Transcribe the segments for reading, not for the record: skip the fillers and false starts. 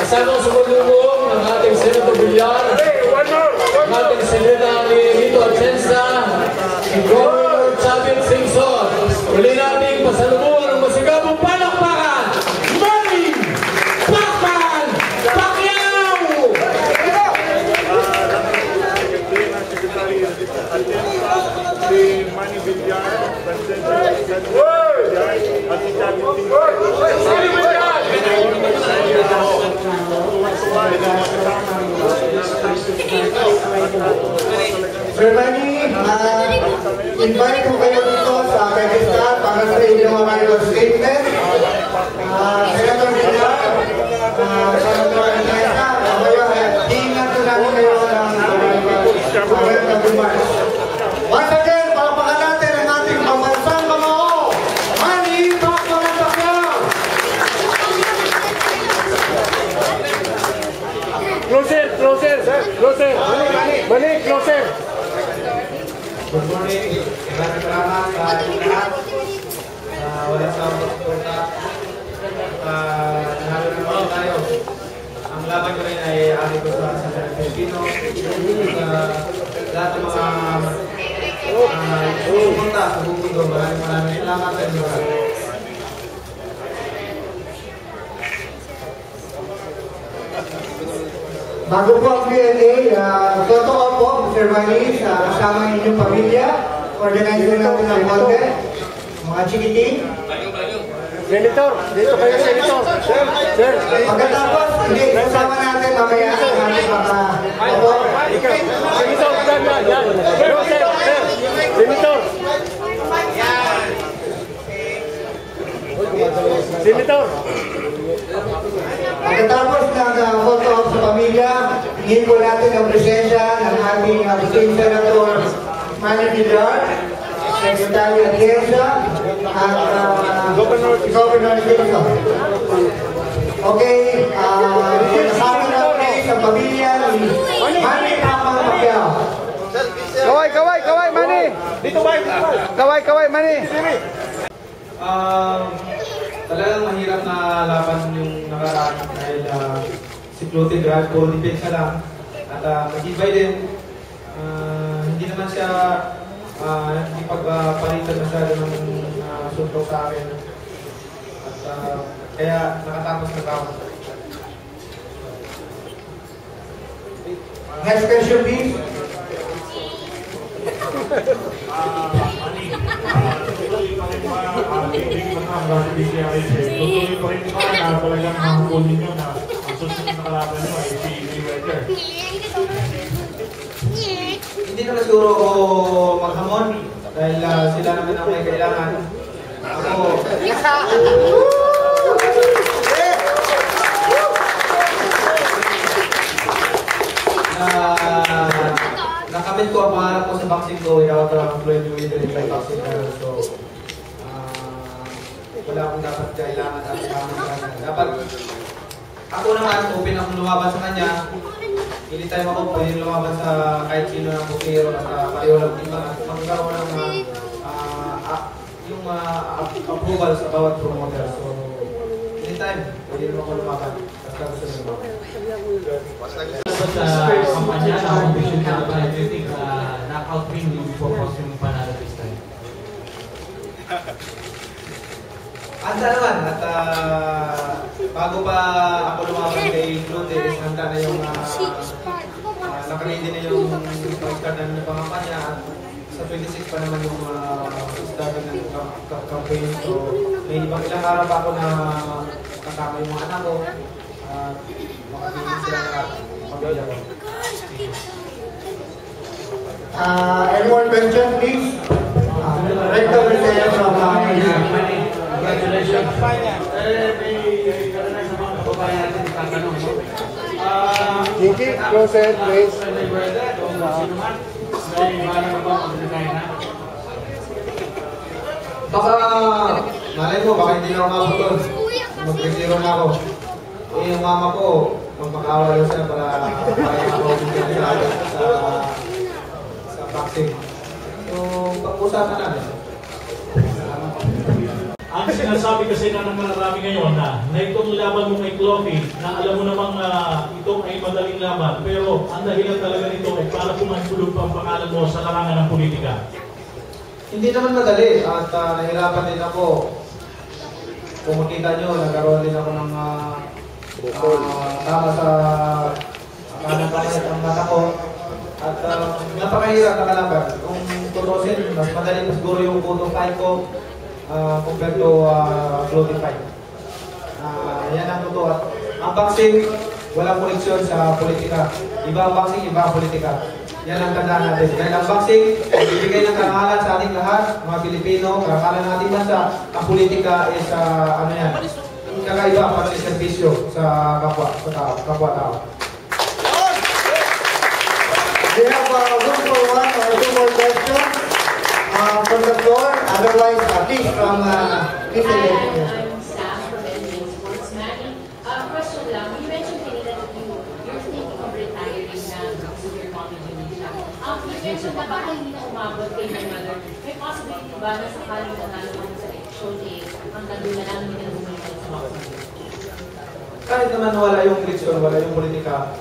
Kasama sa kulunggong ng ating Senator Villar, ang ating Secretary Nito Atienza, si Governor Chavit Singson. Uli nating pasalubungan ang masigabong palakpakan, Manny Pacman Pacquiao! Si Manny Villar, Presidente at si Chavit Singson. Sir Manny, invite ko kayo dito sa Pakistan para sa inyong mga statement. Senator Villar, Senator Atienza, tingnan ko namin kayo ng welcome remarks. Once again, palapakan natin ang ating pambansang kamao, Manny Pacman Pacquiao! Closer! Manny, closer! Good morning. Maraming salamat sa ating lahat. Walang sabot po na nanalo naman tayo. Ang laban ko rin ay aking ko sa Pilipino. Lahat ng mga pumunta sa buong mundo. Maraming salamat sa inyo. Bago po ang Q&A, totoo po, Mr. Manny, kasama inyong pamilya, organizer natin ang content, mga chikiting. Senator, dito kayo, Senator. Sir. Pagkatapos, hindi, kasama natin mamaya ang aming mga opo. Senator, yan. Senator. Senator. Pagkatapos ng photo op sa pamilya, hingin po natin ang presensya ng aming State Senator Manny Villar, Secretary Atienza, at Governor Singson. Okay, kasama natin sa pamilya ni Manny Pacman Pacquiao. Kaway, Manny. Dito ba? Kaway, Manny. Talagang mahirap na laban yung nakaraan dahil si Clotilde Grad, puro defense lang at matibay din. Hindi naman siya hindi pagpalitan masyado ng suntok sa akin at kaya nakatapos na round. Next question please. Tutuloy pa rin ba na talagang mahapon ninyo na ang susunod na kalaban nyo ay si Mayweather? Hindi naman siguro ako maghamon dahil sila naman ang may kailangan. Ako... nakamit ko ang pangarap ko sa boxing ko without fluent with the boxing. So, wala akong dapat kailangan at dapat ako naman, open akong lumaban sa kanya. Anytime ako pwede lumaban sa kahit sino ng bukero at pareho lang din magkaroon ng yung approval sa bawat promoter. So, anytime pwede naman ako lumaban at gusto nyo lumaban. Sa kampanya na competition na panaglitik, knockout win yung focus yung panalo this time. Handa naman at bago pa ako lumaban kay Clotilde, handa na yung nakaredy na yung pag-start namin ng pangampanya at sa 26 pa naman yung start ng campaign. So may ilang araw pa ako na kasama yung mga anak ko at makapilin sila na pamilya ko. Anyone question please? Right over there from Congratulations. Jinky, closer, please. Baka, malay mo, baka hindi na ako mabutol. Mag-retiro na ako. Yung mama ko, magpakawa lang siya para ako sa boxing. So, pag-usapan natin. Ang ang sinasabi kasi na ng marami ngayon na itong laban mo kay Clovy, na alam mo namang ito ay madaling laban, pero ang dahilan talaga nito ay para pumansulog pa ang pangalan mo sa larangan ng politika. Hindi naman madali at nahirapan din ako. Kung makita nyo, nagkaroon din ako ng tama sa kanang kamay ang mata ko. At napakahirap na kalaban. Kung tutusin, mas madali pa siguro yung photo fight ko compared to floating fight. Yan ang totoo. At ang boxing, walang koneksyon sa politika. Iba ang boxing, iba ang politika. Yan ang tandaan natin. Dahil ang boxing, ibigay ng karangalan sa ating lahat, mga Pilipino, karangalan natin bansa. Ang politika is, ano yan, kakaiba para sa servisyo sa kapwa-tao. We have room for one or two more questions from the floor. Otherwise, at least from this event. I'm Sam from NBA Sports. Manny, question lang. You mentioned kanina that you're thinking of retiring na because of your college Indonesia. You mentioned na baka hindi na umabot kay my mother. May possibility ba na sakaling nanalo ka sa election hanggang doon na lang hindi na bumalik sa boxing? Kahit naman wala yung eleksyon, wala yung politika,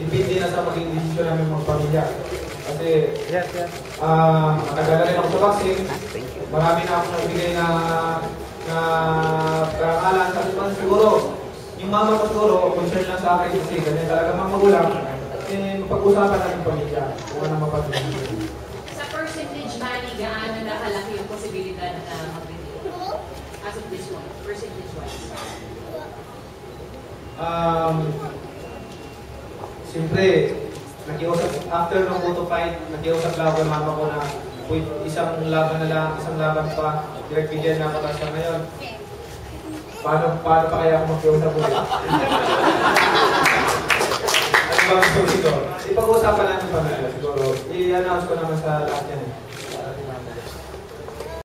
depende na sa maging desisyon namin mga pamilya. Kasi, matagal na rin ako sa boxing, marami na ako nagbigay na karangalan. Kasi man siguro, yung mama ko siguro, concern lang sa akin kasi ganyan talaga mga magulang, mapag-usapan natin pamilya kung ano mapag-usapan. Sa percentage, Manny, gaano na kalaki yung posibilidad na mag-win? As of this one, percentage-wise. Siyempre, nakiusap, after ng photo fight, nakiusap lang ako ng mama ko na isang laban na lang, isang laban pa, direct bigyan na ako sa ngayon. Paano pa kaya ako makiusap ulit? Ano ba gusto dito? Ipag-uusapan natin pa nila siguro. I-announce ko naman sa lahat yan.